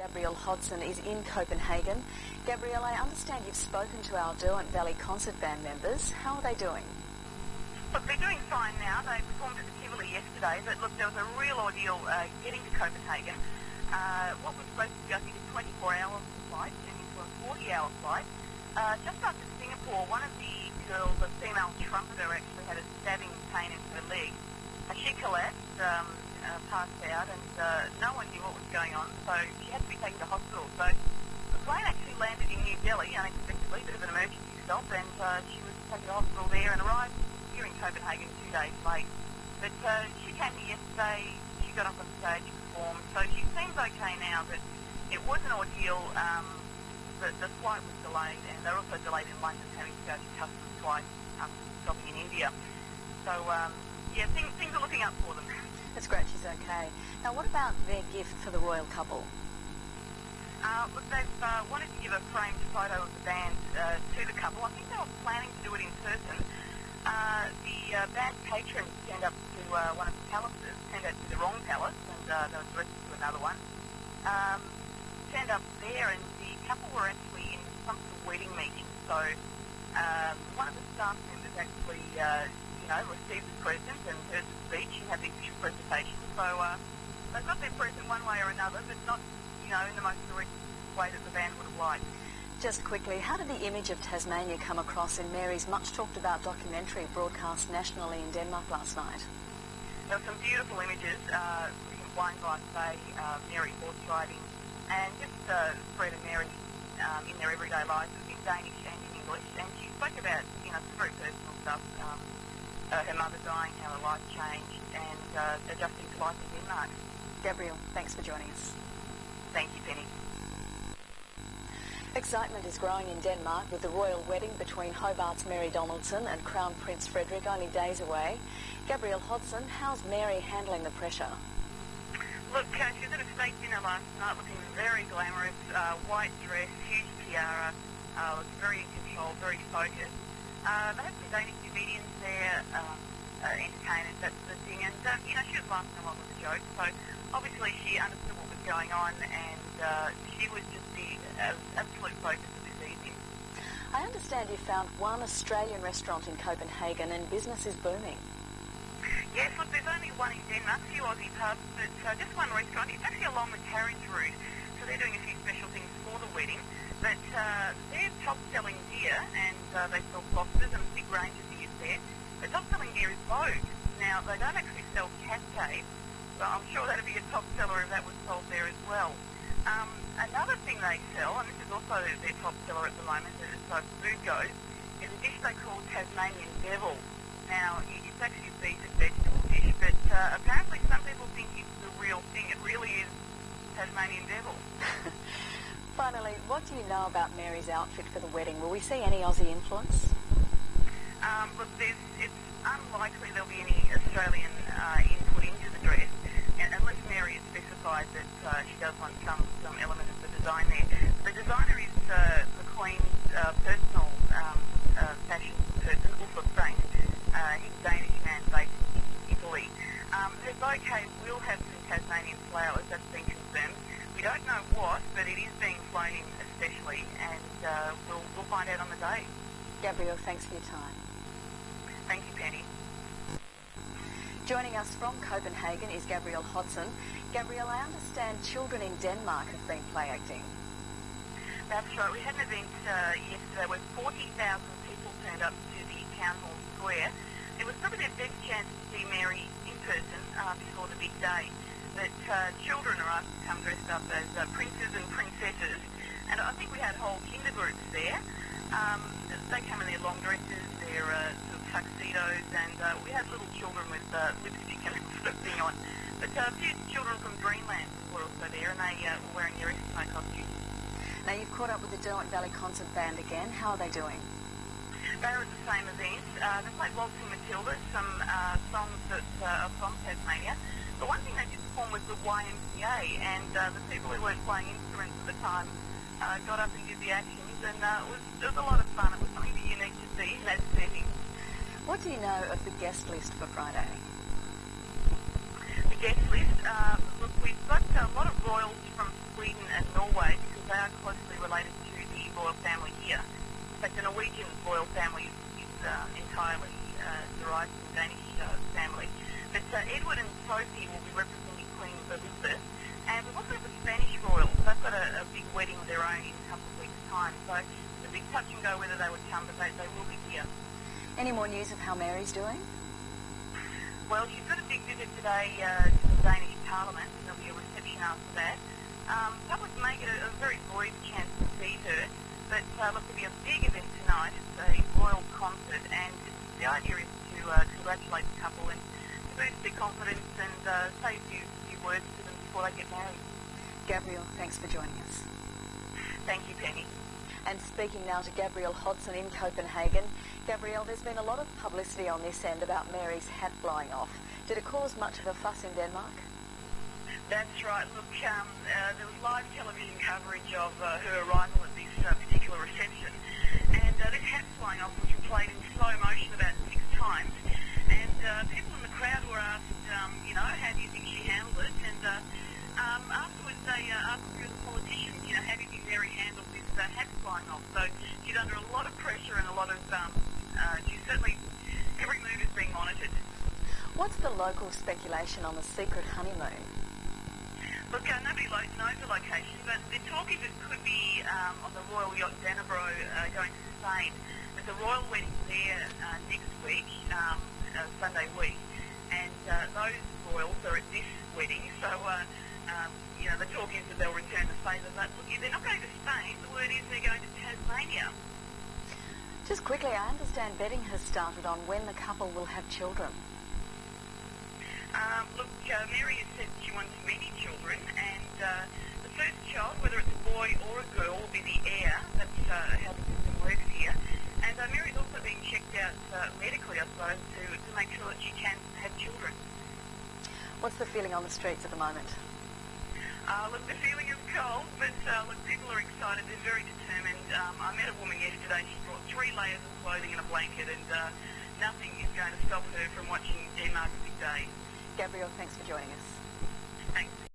Gabrielle Hodson is in Copenhagen. Gabrielle, I understand you've spoken to our Derwent Valley Concert Band members. How are they doing? Look, they're doing fine now. They performed at the Tivoli yesterday, but look, there was a real ordeal getting to Copenhagen. What was supposed to be, I think, a 24-hour flight turned into a 40-hour flight. Just after Singapore, one of the girls, a female trumpeter, actually had a stabbing pain in her leg. She collapsed, passed out, and no one knew what was going on, so she had to be taken to hospital. So the plane actually landed in New Delhi unexpectedly, a bit of an emergency stop, and she was taken to hospital there and arrived here in Copenhagen 2 days late. But she came here yesterday, she got up on stage, performed, so she seems okay now, but it was an ordeal. The flight was delayed, and they're also delayed in London, having to go to customs twice after stopping in India. So, yeah, things are looking up for them. That's great she's okay. Now, what about their gift for the royal couple? Look, they've wanted to give a framed photo of the band to the couple. I think they were planning to do it in person. The band patrons turned up to one of the palaces, turned out to the wrong palace, and they were directed to another one. Turned up there, and the couple were actually in some sort of wedding meeting. So one of the staff members actually, received the present and heard the speech and had the official presentation. So they got their present one way or another, but not, in the most direct way that the band would have liked. Just quickly, how did the image of Tasmania come across in Mary's much-talked-about documentary broadcast nationally in Denmark last night? There were some beautiful images, Blind Glass Bay, Mary horse riding, and just Fred and Mary in their everyday lives in Danish and in English. And she spoke about, some very personal stuff, her mother dying, how her life changed, and adjusting to life in Denmark. Gabrielle, thanks for joining us. Thank you, Penny. Excitement is growing in Denmark with the royal wedding between Hobart's Mary Donaldson and Crown Prince Frederik only days away. Gabrielle Hodson, how's Mary handling the pressure? Look, she was at a state dinner last night looking very glamorous, white dress, huge tiara, was very in control, very focused. They had some Danish comedians there, entertainers, that sort of thing, and, she was laughing along with the jokes, so obviously she understood what was going on, and she was just the absolute focus of this evening. I understand you found one Australian restaurant in Copenhagen and business is booming. Yes, look, there's only one in Denmark, a few Aussie pubs, but just one restaurant. It's actually along the carriage route, so they're doing a few special things for the wedding. But their top-selling beer, and they sell boxes and a big range of beers there, the top-selling beer is Vogue. Now, they don't actually sell Cascade, so I'm sure that'd be a top seller if that was sold there as well. Another thing they sell, and this is also their top seller at the moment as far as food goes, is a dish they call Tasmanian Devil. Now, it's actually a beef and vegetable dish, but apparently some people think it's the real thing. It really is Tasmanian Devil. Finally, what do you know about Mary's outfit for the wedding? Will we see any Aussie influence? Look, it's unlikely there'll be any Australian input into the dress, unless Mary has specified that she does want some element of the design there. The designer is the Queen's personal fashion person, Ulf Frank. He's a Danish man based in Italy. Her bouquet will have some Tasmanian flowers, that's been confirmed. We don't know what, but it is being flown in especially, and we'll find out on the day. Gabrielle, thanks for your time. Thank you, Penny. Joining us from Copenhagen is Gabrielle Hodson. Gabrielle, I understand children in Denmark have been play acting. That's right. We had an event yesterday where 40,000 people turned up to the Town Hall Square. It was probably their best chance to see Mary in person before the big day. That children are asked to come dressed up as princes and princesses, and I think we had whole kinder groups there. They come in their long dresses, their sort of tuxedos, and we had little children with lipstick and that sort of thing on. But a few children from Greenland were also there, and they were wearing their Eskimo costumes. Now, you've caught up with the Derwent Valley Concert Band again. How are they doing? They're at the same event. They played Waltzing Matilda, some songs that are from Tasmania. The one thing they did perform was the YMCA, and the people who weren't playing instruments at the time got up and did the actions, and it was a lot of fun. It was something unique to see in that setting. What do you know of the guest list for Friday? The guest list, look, we've got a lot of royals from Sweden and Norway because they are closely related to the royal family here. In fact, the Norwegian royal family is entirely derived from the Danish family. But Edward and Sophie will be representing Queen Elizabeth. And we've also got the Spanish royals. They've got a big wedding of their own in a couple of weeks' time. So it's a big touch and go whether they would come, but they will be here. Any more news of how Mary's doing? Well, she's got a big visit today to the Danish Parliament, and there'll be a reception after that. Public may get a very brief chance to see her, but look, there'll be a big event tonight. It's a royal concert, and the idea is to congratulate the couple and to boost their confidence and say a few words to them before they get married. Gabrielle, thanks for joining us. Thank you, Penny. And speaking now to Gabrielle Hodson in Copenhagen. Gabrielle, there's been a lot of publicity on this end about Mary's hat blowing off. Did it cause much of a fuss in Denmark? That's right. Look, there was live television coverage of her arrival at this particular reception. And this hat flying off was replayed in slow motion about 6 times. And people in the crowd were asked, how do you think she handled it? And afterwards they asked her as a politician, how do you think Mary handled this hat flying off? So she's under a lot of pressure and a lot of, she's certainly, every move is being monitored. What's the local speculation on the secret honeymoon? Look, nobody knows the location, but the talk is it could be on the Royal Yacht Danabro going to Spain. There's a royal wedding there next week, Sunday week, and those royals are at this wedding, so the talk is that they'll return to Spain. But look, if they're not going to Spain, the word is they're going to Tasmania. Just quickly, I understand betting has started on when the couple will have children. Look, Mary has said she wants many children, and the first child, whether it's a boy or a girl, will be the heir. That's how the system works here. And Mary's also being checked out medically, I suppose, to make sure that she can have children. What's the feeling on the streets at the moment? Look, the feeling is cold, but look, people are excited. They're very determined. I met a woman yesterday. She brought 3 layers of clothing and a blanket, and nothing is going to stop her from watching Denmark's big day. Gabrielle, thanks for joining us. Thanks.